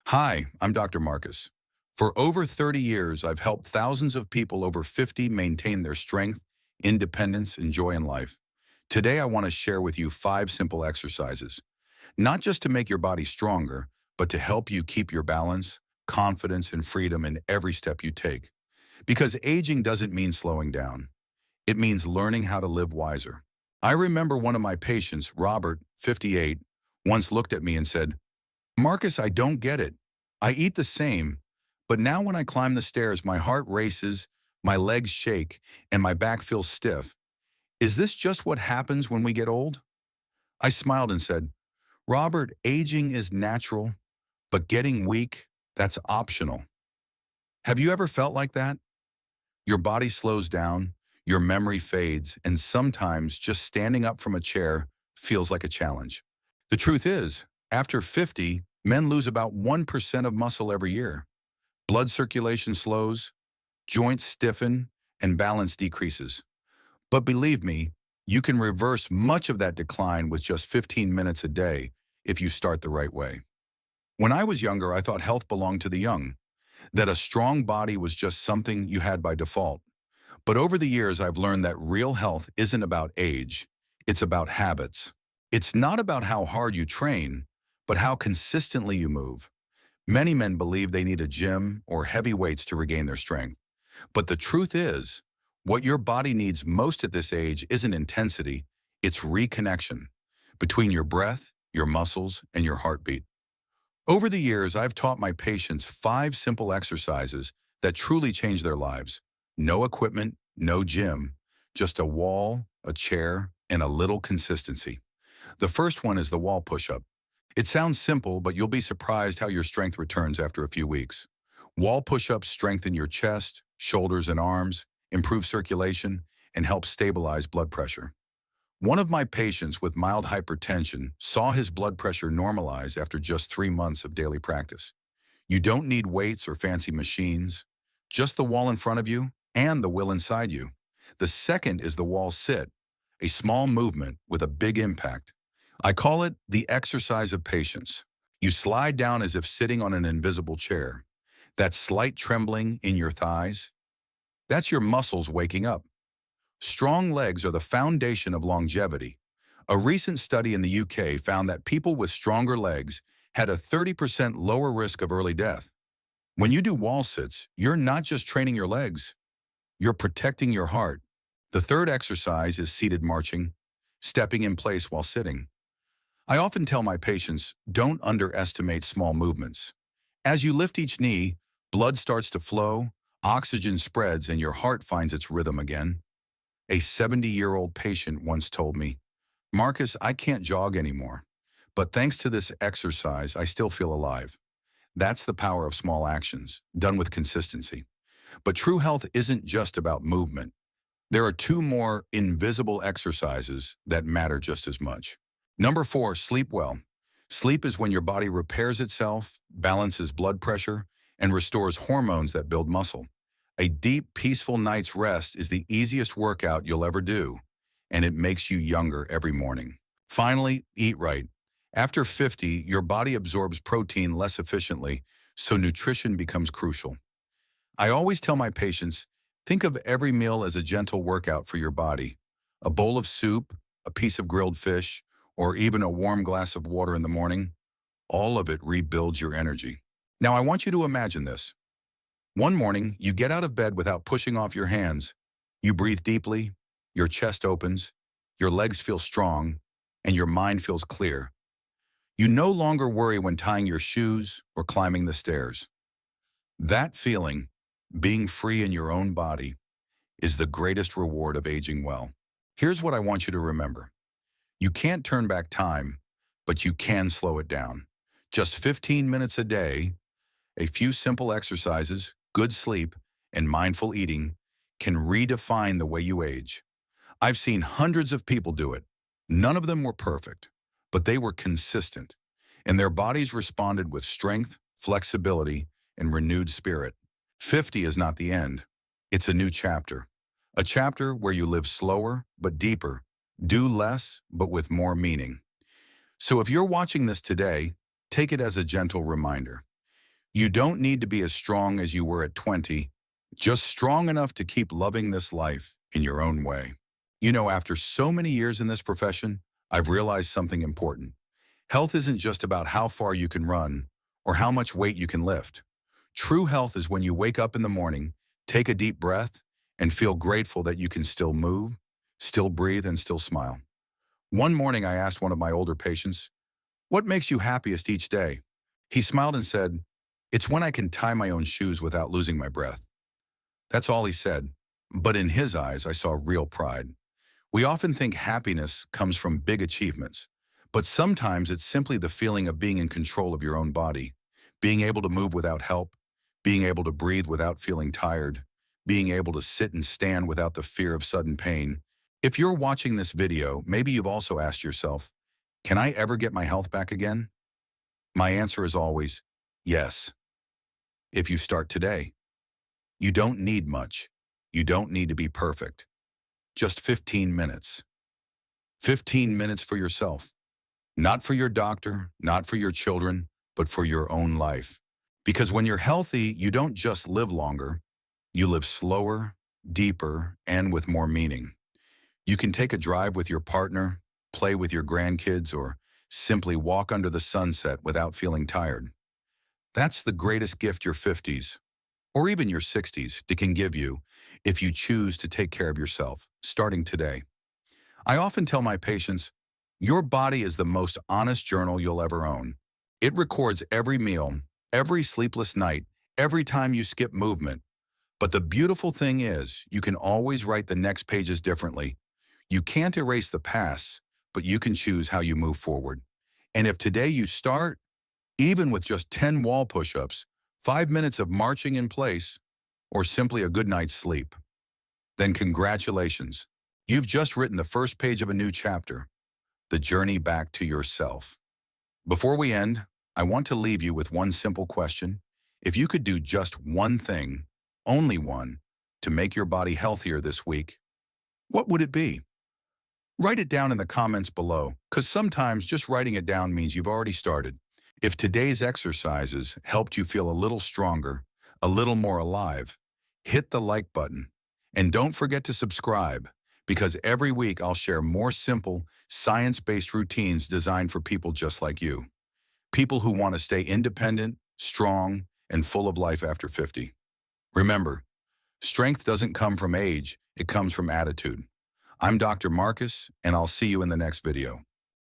Hi, I'm Dr. Marcus. For over 30 years, I've helped thousands of people over 50 maintain their strength, independence, and joy in life. Today, I want to share with you 5 simple exercises, not just to make your body stronger, but to help you keep your balance, confidence, and freedom in every step you take. Because aging doesn't mean slowing down. It means learning how to live wiser. I remember one of my patients, Robert, 58, once looked at me and said, Marcus, I don't get it. I eat the same, but now when I climb the stairs, my heart races, my legs shake, and my back feels stiff. Is this just what happens when we get old? I smiled and said, Robert, aging is natural, but getting weak, that's optional. Have you ever felt like that? Your body slows down, your memory fades, and sometimes just standing up from a chair feels like a challenge. The truth is, after 50, men lose about 1% of muscle every year. Blood circulation slows, joints stiffen, and balance decreases. But believe me, you can reverse much of that decline with just 15 minutes a day if you start the right way. When I was younger, I thought health belonged to the young, that a strong body was just something you had by default. But over the years, I've learned that real health isn't about age, it's about habits. It's not about how hard you train, but how consistently you move. Many men believe they need a gym or heavy weights to regain their strength. But the truth is, what your body needs most at this age isn't intensity, it's reconnection between your breath, your muscles, and your heartbeat. Over the years, I've taught my patients 5 simple exercises that truly change their lives. No equipment, no gym, just a wall, a chair, and a little consistency. The first one is the wall push-up. It sounds simple, but you'll be surprised how your strength returns after a few weeks. Wall push-ups strengthen your chest, shoulders, and arms, improve circulation, and help stabilize blood pressure. One of my patients with mild hypertension saw his blood pressure normalize after just 3 months of daily practice. You don't need weights or fancy machines, just the wall in front of you and the will inside you. The second is the wall sit, a small movement with a big impact. I call it the exercise of patience. You slide down as if sitting on an invisible chair. That slight trembling in your thighs, that's your muscles waking up. Strong legs are the foundation of longevity. A recent study in the UK found that people with stronger legs had a 30% lower risk of early death. When you do wall sits, you're not just training your legs, you're protecting your heart. The third exercise is seated marching, stepping in place while sitting. I often tell my patients, don't underestimate small movements. As you lift each knee, blood starts to flow, oxygen spreads, and your heart finds its rhythm again. A 70-year-old patient once told me, Marcus, I can't jog anymore, but thanks to this exercise, I still feel alive. That's the power of small actions, done with consistency. But true health isn't just about movement. There are 2 more invisible exercises that matter just as much. Number 4, sleep well. Sleep is when your body repairs itself, balances blood pressure, and restores hormones that build muscle. A deep, peaceful night's rest is the easiest workout you'll ever do, and it makes you younger every morning. Finally, eat right. After 50, your body absorbs protein less efficiently, so nutrition becomes crucial. I always tell my patients, think of every meal as a gentle workout for your body. A bowl of soup, a piece of grilled fish, or even a warm glass of water in the morning, all of it rebuilds your energy. Now I want you to imagine this. One morning, you get out of bed without pushing off your hands. You breathe deeply, your chest opens, your legs feel strong, and your mind feels clear. You no longer worry when tying your shoes or climbing the stairs. That feeling, being free in your own body, is the greatest reward of aging well. Here's what I want you to remember. You can't turn back time, but you can slow it down. Just 15 minutes a day, a few simple exercises, good sleep, and mindful eating can redefine the way you age. I've seen hundreds of people do it. None of them were perfect, but they were consistent, and their bodies responded with strength, flexibility, and renewed spirit. 50 is not the end. It's a new chapter. A chapter where you live slower but deeper, do less but with more meaning. So if you're watching this today, take it as a gentle reminder. You don't need to be as strong as you were at 20, just strong enough to keep loving this life in your own way. You know, after so many years in this profession, I've realized something important. Health isn't just about how far you can run or how much weight you can lift. True health is when you wake up in the morning, take a deep breath, and feel grateful that you can still move, still breathe, and still smile. One morning I asked one of my older patients, "What makes you happiest each day?" He smiled and said, "It's when I can tie my own shoes without losing my breath." That's all he said. But in his eyes, I saw real pride. We often think happiness comes from big achievements, but sometimes it's simply the feeling of being in control of your own body, being able to move without help, being able to breathe without feeling tired, being able to sit and stand without the fear of sudden pain. If you're watching this video, maybe you've also asked yourself, can I ever get my health back again? My answer is always, yes, if you start today. You don't need much. You don't need to be perfect. Just 15 minutes. 15 minutes for yourself. Not for your doctor, not for your children, but for your own life. Because when you're healthy, you don't just live longer, you live slower, deeper, and with more meaning. You can take a drive with your partner, play with your grandkids, or simply walk under the sunset without feeling tired. That's the greatest gift your 50s, or even your 60s, can give you if you choose to take care of yourself, starting today. I often tell my patients, your body is the most honest journal you'll ever own. It records every meal, every sleepless night, every time you skip movement. But the beautiful thing is, you can always write the next pages differently. You can't erase the past, but you can choose how you move forward. And if today you start, even with just 10 wall push-ups, 5 minutes of marching in place, or simply a good night's sleep, then congratulations. You've just written the first page of a new chapter, the journey back to yourself. Before we end, I want to leave you with one simple question. If you could do just one thing, only one, to make your body healthier this week, what would it be? Write it down in the comments below, because sometimes just writing it down means you've already started. If today's exercises helped you feel a little stronger, a little more alive, hit the like button. And don't forget to subscribe, because every week I'll share more simple, science-based routines designed for people just like you. People who want to stay independent, strong, and full of life after 50. Remember, strength doesn't come from age, it comes from attitude. I'm Dr. Marcus, and I'll see you in the next video.